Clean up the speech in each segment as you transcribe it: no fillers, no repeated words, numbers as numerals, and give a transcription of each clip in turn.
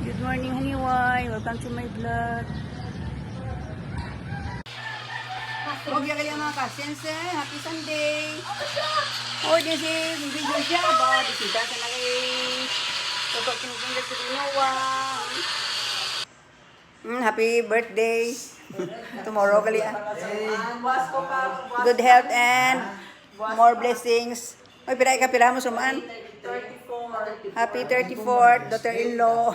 Good morning, Haniway. Welcome to my vlog. Huwag yan kaya mga cousins eh. Happy Sunday. Oh, this is video siya ba? Disita ka na kay Toto Kinukunggat sa Pinoa. Happy birthday. Tomorrow kali ah. Good health and more blessings. Oy, pira mo sumaan. 34. Happy 34th, daughter-in-law.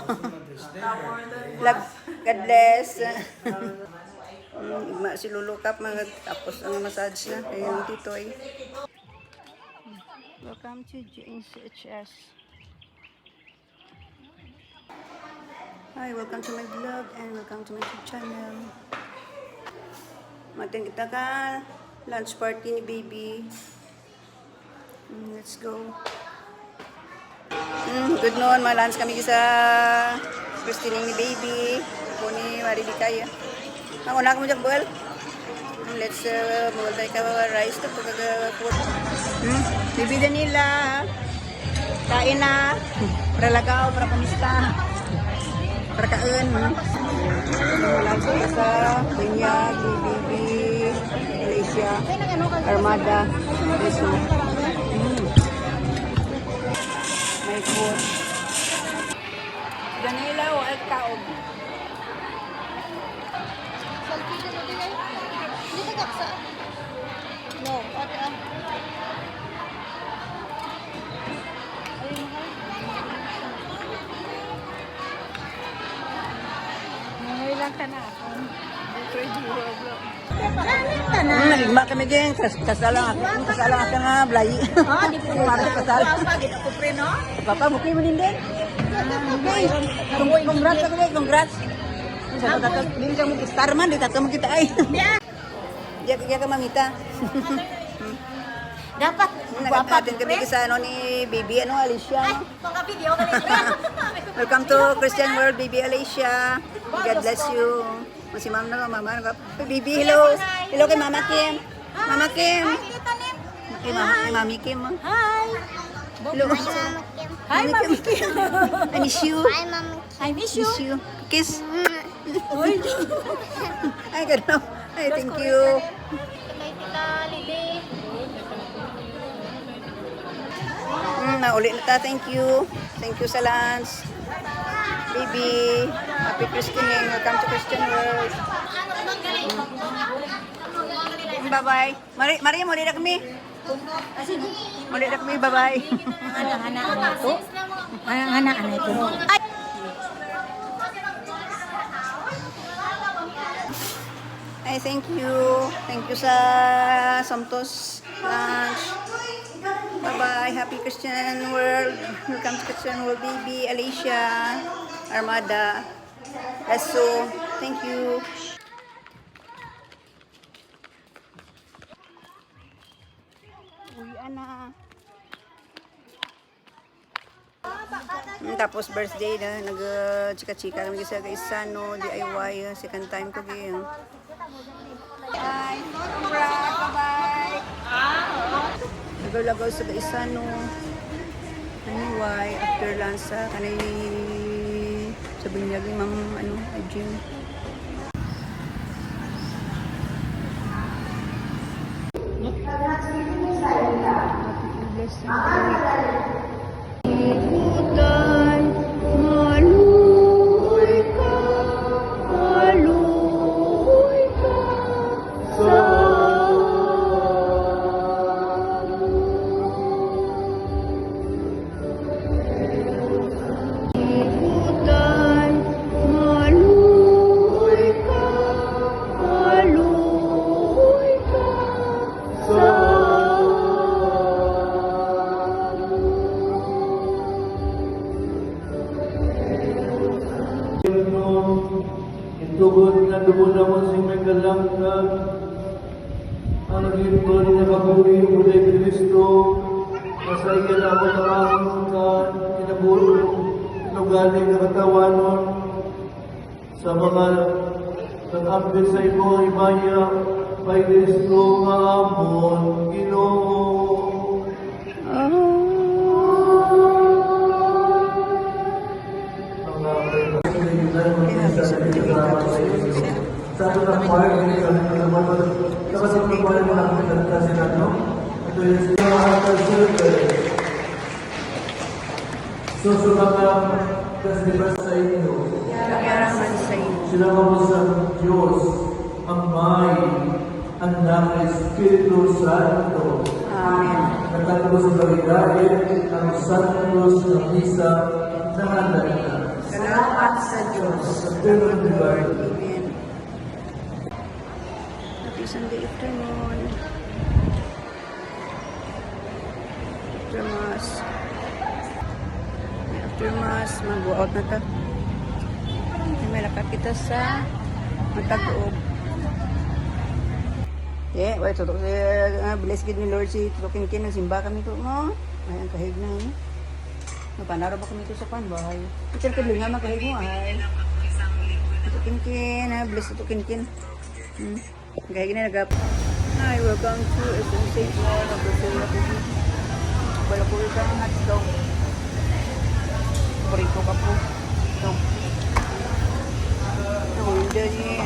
Love, God bless. Si Lulukap, tapos ang massage na. Kaya yung titoy. Welcome to JCHS. Hi, welcome to my vlog and welcome to my YouTube channel. Matin kita ka lunch party ni baby. Let's go. Good noon, malans kami sa Christine ni baby. Ako ni Maribikaya. Ang una ko mo dyan, Buel. Let's mawal tayo ka rice to pagkakapot. Baby Danila. Kain na. Para lagaw, para pamista. Para kain. Malans ka sa Binyag, baby, Malaysia, Armada, Leso. May food. Danila o ay kaog. Hindi ka kaksa. No, ate ah. Ngayon lang ka na ako. Nagigma kami din. Kasalang ako nga blayi. Di po Para kasal. Pagit ako pre, no? Papa, bukay mo din din. Congrats ako din. Congrats. Hindi ka mo star man. Hindi ka mo kita ay. Diya ka mamita. Dapat. Nag-attend kami sa ano ni baby Alicia. Ay, mga video ka rin. Welcome to Christian World, baby Alicia. God bless you. Si ma'am na mama. Baby, hello. Hello kay Mama Kim. Mama Kim. Kay Mami Kim. Hi. Hello. Hi, Mami Kim. I miss you. I miss you. Miss you. Kiss. Ay, gano'n. Ay, thank you. Nauli na ta. Thank you. Thank you sa lunch. Baby. Happy Christian. Welcome to Christian World. Bye-bye. Maria, muli na kami. Muli na kami. Bye-bye. Anak-anak ito. Anak-anak ito. Ay! Ay, thank you. Thank you sa Santos lunch. Bye-bye. Happy Christian World. Welcome to Christian World, baby. Alicia. Armada. Leso. Thank you. Uwian na. Tapos birthday na. Nag-chika-chika kami sa Isano. DIY. Second time ko ganyan. Bye. Bye-bye. Lagaw-lagaw sa Isano. Anyway, after lunch sa kanay sa Binyag ni Ma'am Jim. Ikutan, maluoy ka sa Tugod nga dubod naman si may kalangkan. Ang gipon na kabuli mo na Kristo. Masaya na ako tamang ka. Kinabulo. Inugaling na katawanon. Sa mga nag-ambit sa imo imaya. May Kristo nga amon. Ginoo. Mga Satu na part ini kalau naman dapat naman nakita kasi no. Ito yung sinasabi ko. Susumakap kasi sa inyo. Kayaraman sa iyo. Sila mo sa Diyos, Amay, Anak, Espiritu Santo. Amen. Natagpo sa kaligayan ang Santos ng Misa na handa na. Salamat sa Diyos. Sa Pilihan di Lord. Amen. Happy Sunday afternoon. After Mass. After Mass, mag-go out na ta. May lakad kita sa Matag-Uog. Wait, tutok bless gid ni Lord si tutukin kin simba kami to mo. Ayan kahig na yun. Napanaro ba kami to sa bahay? Ito ka linga makahig mo ay. Tutukin kin, bless tutukin kin. Kahig na nagap. Hi, welcome to SM St. Paul of Brasilia. Bala ko ka ng hotdog. Paborito ka po. Ito. Order ni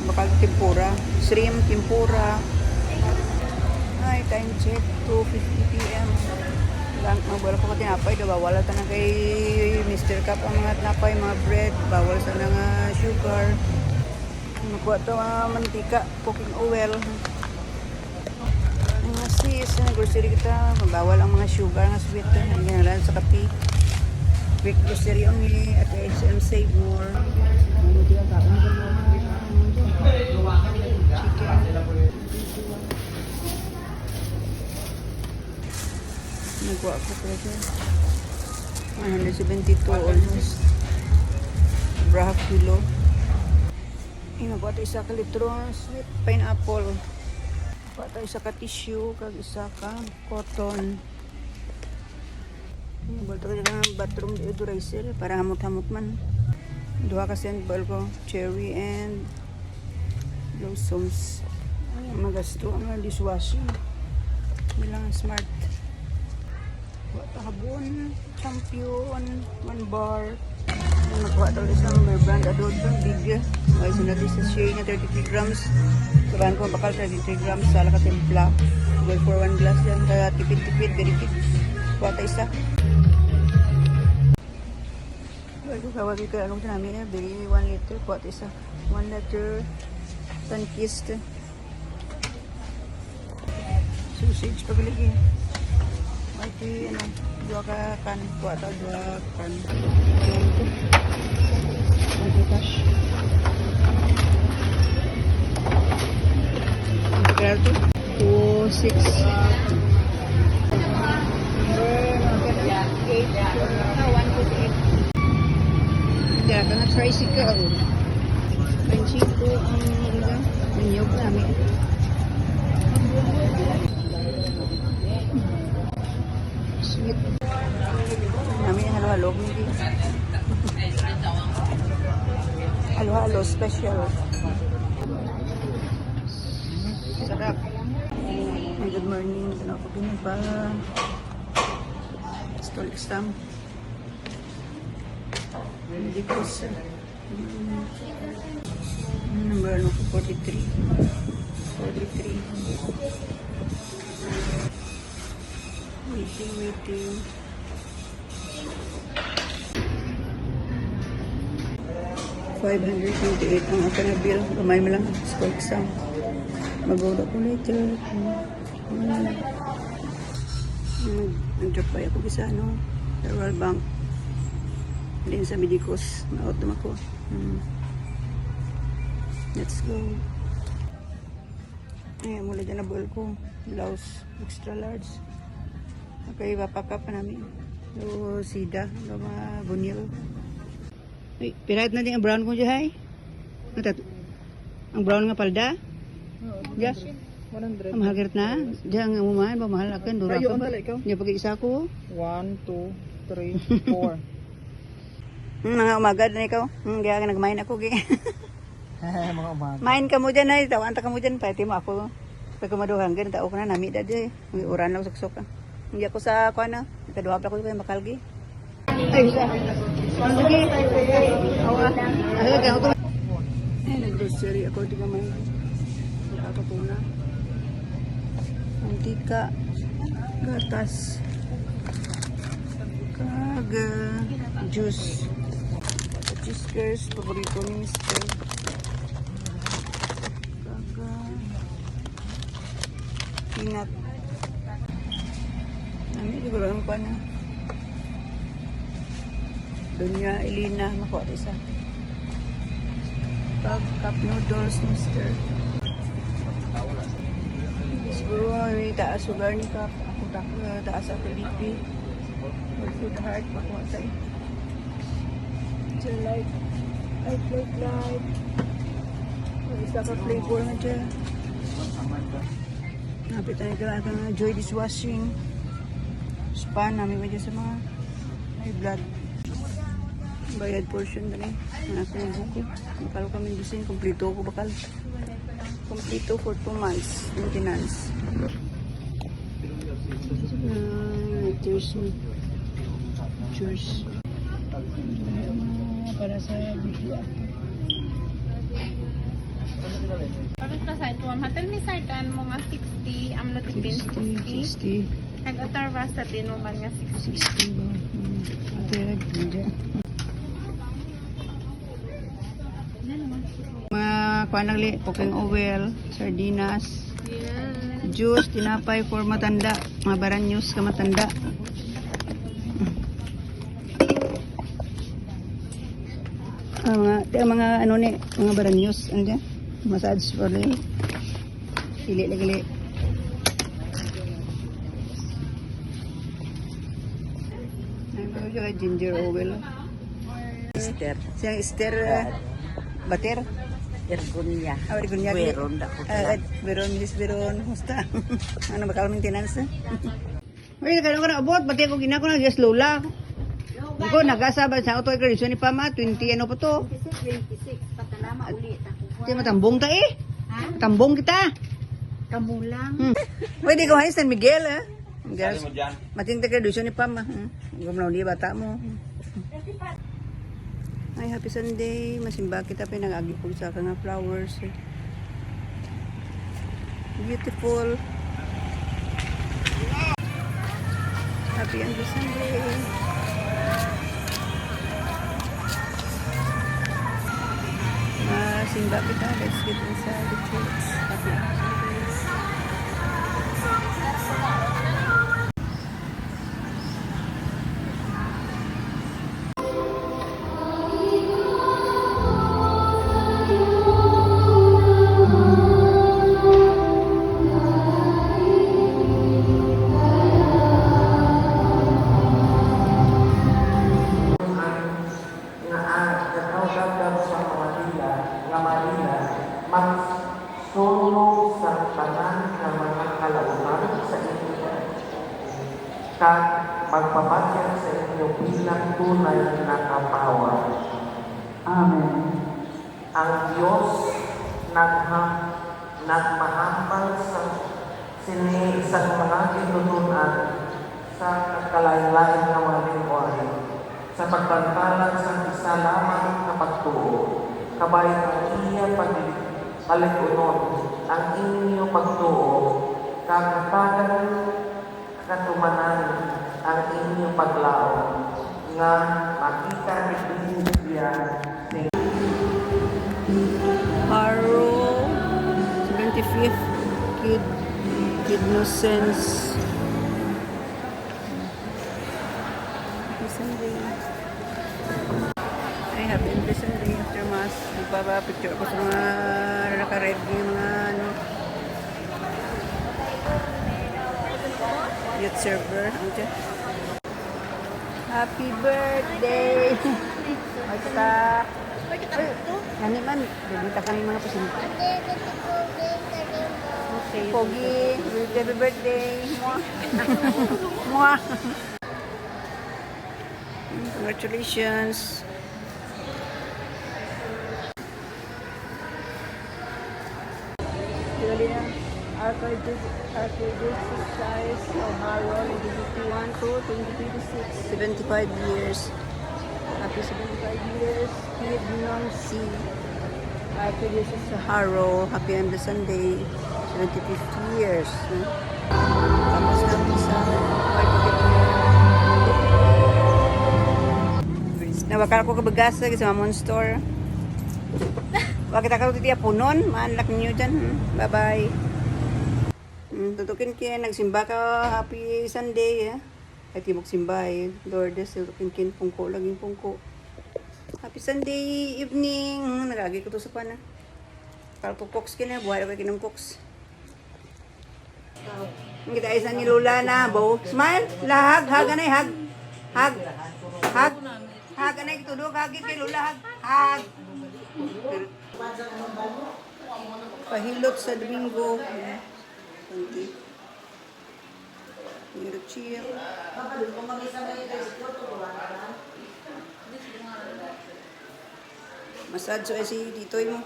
bakal tempura, shrimp tempura. Ay, time check 2:50 PM. Lang mabala ko tinapay, bawal ta na kay Mr. Cup ang mga tinapay, mga bread, bawal sa nga sugar. Nakuha to mantika, cooking oil. Mga sis, grocery kita, bawal ang mga sugar nga sweet, ang ginalan sa kape. Quick grocery only at SM Save More. Nagkuha ko pala siya. 172 almost. Braha kilo. Nagkuha tayo isa ka litro. Sweet pineapple. Nagkuha tayo isa ka tissue. Kag isa ka cotton. Balto ko ng bathroom deodorizer para hamot-hamot man. Dua ka sandball ko. Cherry and blossoms. Magasto ang dishwashing. Bilang smart. Habon, champion, 1 bar. Nakuha daw isang brand adult big. Ay sunod sa share niya 33 grams. Turan ko bakal 33 grams sa laka templa. Good for 1 glass yan. Kaya tipid-tipid, very big. Kuha tayo isa. Ay, kawag ka anong namin eh. Bili 1 liter. Kuha tayo isa. 1 liter. Sunkist. Sausage paglagi. Ay, ano, 2 ka kan. Kuha tayo 2 kan. Ito cash. Integral to 2, 6. Kaya ka na tricycle. Panchito ang niyog namin. Sweet. Namin yung halo-halo. Halo-halo special. Sarap. Good morning. Ano ako pa? Stolic stamp. Hindi ko sa number ano ko 43 waiting 528 ang ako na bill kamay mo lang school exam mag-order ko later nag-drop pa ako sa ano Federal Bank din sa Medicos na-autom ako let's go ayan mula dyan na buwal ko blouse extra large okay papakap pa namin so sida mga bunil ay pirate na din ang brown ko dyan hay ang brown nga palda dyan 100. mahal kirat na dyan nga umahan ba mahal akin dura ka ba niya pag-isa ko 1, 2, 3, 4. mga umagad na ikaw kaya nagmain ako Mga umaga. main ka mo dyan ay tawanta ka mo dyan pati mo ako pag kumaduhang ganun tao ko na nami dadi uran lang suksok hindi ako sa kuha na ikaduha pa ko kayo makalgi ay isa Sige. Awa. Ay, kaya ako. Eh, nag-grocery ako. Di ka may nakakatuna. Antika. Gatas. Kaga. Juice. Cheeskers. Paborito ni Mr. Kaga. Peanut. Ano, siguro ang pa na. Donya Elena, nakuha isa. Cup noodles, Mr. Siguro may taas sugar ni Cup. Ako taas ako BP. Food heart, makuha tayo. Diyan light. Light. Isa ka flavor na dyan. Napit tayo ka Joy Dishwashing. Spa namin medyo sa mga high blood. Bayad portion na rin. Anak ng buko. Bakal kami gusin. Kompleto ko bakal. Kompleto for 2 months. Maintenance. Cheers. Cheers. Para sa video. Parang sa site mo, matal ni site mo nga 60, ang latipin 60. 60. Nag-atarva sa din mo man nga 60. 60 ba? Ate, hindi. Mga kuha nagli, cooking oil, sardinas, juice, tinapay for matanda, mga baranyos ka matanda. Mga ano ni, mga baranyos, ano dyan? Massage for the pili. Ginger oil. Esther. Siyang Esther Bater. Ergonia. Ergonia. Veron ako Veron. Musta? Ano ba ka maintenance? Uy, kailan ko na abot. Pati ako ginako na just lola. Iko nagasabad sa auto ekradisyon ni Pama. 20 ano pa to? 26, patalama ulit ako. Hindi matambong ta eh. Ha? Matambong kita. Kamulang. Pwede ko hain San Miguel ha. Miguel. Mating ekradisyon ni Pama. Gumlaw di bata mo. Ay, happy Sunday. Masimba kita pinag-agipog sa ka nga flowers. Eh. Beautiful. Happy Sunday. Masimba kita. Let's get inside the church. Happy Sunday. magsulong sa tanan ng mga kalaunan sa inyo kag magpapatyan sa inyo bilang tunay na kapawa. Amen. Ang Diyos nagmahambal sa isang mga tinutunan sa kalain-lain na mga lingwahe sa pagbantalan sa isa lamang na pagtuo. Kabay ang iya paligunon ang inyo pagtuo, kakatagan katumanan ang inyo paglao, nga makita ni Biblia Haro 75th Kidnocens ay happy Sunday after mass. Magpapapicture ko sa mga naka-red yung mga ano youth server. Happy birthday! Basta nani man, bibita kami mga pasinta. Okay. Pogi, happy birthday. Mwah. Congratulations. Julia, Archdiocese of Haro, 2021 to 2026, 75 years. Happy 75 years, Kid Nancy. Happy this is Harrow. Happy on the Sunday. 75 years. Tapos namin sa nawakal ko kabagasa sa Mamon Store. Wakit ako titiya punon. Maanlak ninyo dyan. Bye-bye. Tutukin kin. Nagsimba ka. Happy Sunday. Ay tibok simba eh. Lourdes. Tutukin kin. Pungko. Laging pungko. Happy Sunday evening. Nagagi ko to sa pana. Kalpo cooks kin na. Buhay ako kinong cooks. Kita isa ni Lola na. Bow. Smile. Lahag. Hag. Anay. Hag. Hag. Hag. Hag. Anay. Tudok. Hagin kay Lola. Hag. Hag. Pahilot sa Domingo. Kunti. Hilot siya. Massage ay si Titoy mo.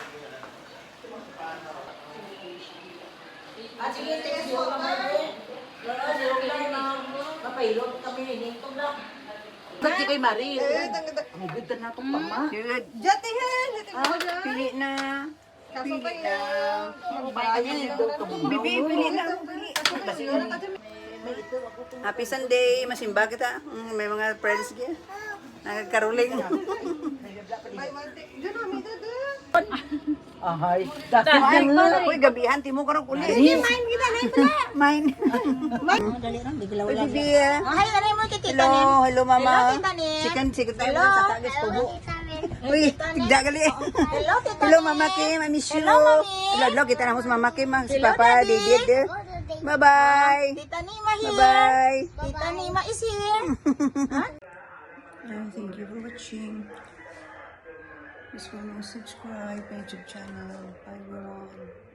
Pati kay Maril. Ang ganda na itong pama. Jatihan! Pili na. Pili na. Bibi, pili na. Happy Sunday. Masimba kita. May mga friends kita. Nagkaruling. Ahay. Ay, ako'y gabihan. Timo ka rin uli. Mine kita na ito na. Mine. Bibi. Hello, hello mama. Sikan tayo sa tagas tubo. Uy, tigdagali. Hello mama Kim, I miss you. Hello, kita na mo sa mama Kim. Si Papa David. Bye-bye. Tita Nima here. Bye-bye. Tita Nima is here. Thank you for watching. Please follow, subscribe my YouTube channel. Bye everyone.